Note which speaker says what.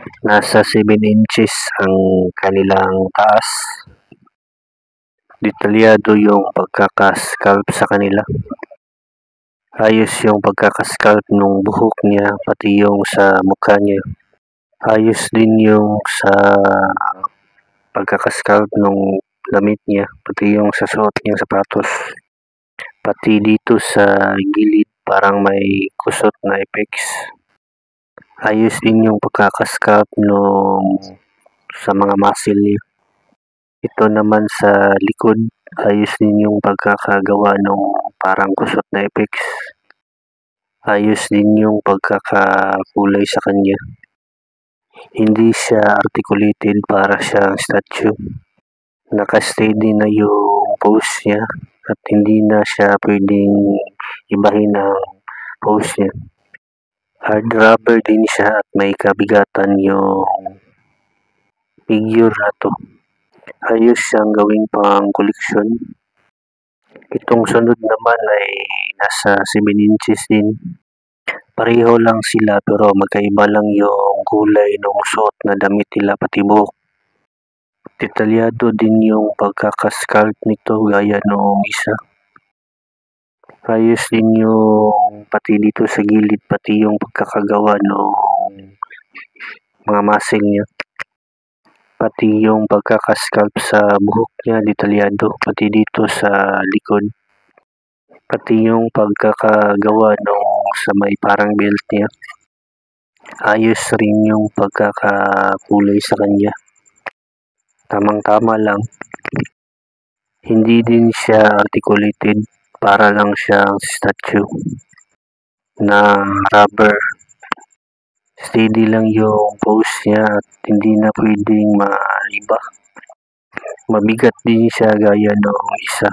Speaker 1: Nasa 7 inches ang kanilang taas. Detalyado yung pagkaka-sculpt sa kanila. Ayos yung pagkaka-sculpt nung buhok niya, pati yung sa mukha niya. Ayos din yung sa pagkaka-sculpt nung damit niya, pati yung sa suot niyang sapatos. Pati dito sa gilid parang may kusot na effects. Ayos din yung pagkaka-sculpt nung sa mga muscle niya. Ito naman sa likod, ayos din yung pagkakagawa nung parang kusot na effects. Ayos din yung pagkakakulay sa kanya. Hindi siya articulated, para siyang statue. Naka-steady na yung pose niya at hindi na siya pwedeng ibahin ang pose niya. Hard rubber din siya at may kabigatan yung figure na to. Ayos siyang gawing pang koleksyon. Itong sunod naman ay nasa 7 inches din. Pareho lang sila pero magkaiba lang yung kulay ng suot na damit nila pati buhok. Detalyado din yung pagkaka-sculpt nito gaya noong isa. Ayos din yung pati dito sa gilid, pati yung pagkakagawa ng mga muscle niya. Pati yung pagkaka-sculpt sa buhok niya, detalyado. Pati dito sa likod. Pati yung pagkakagawa ng sa may parang belt niya. Ayos rin yung pagkakakulay sa kanya. Tamang-tama lang. Hindi din siya articulated, para lang siyang statue na rubber. Steady lang yung pose niya at hindi na pwedeng maiba. Mabigat din siya gaya ng isa.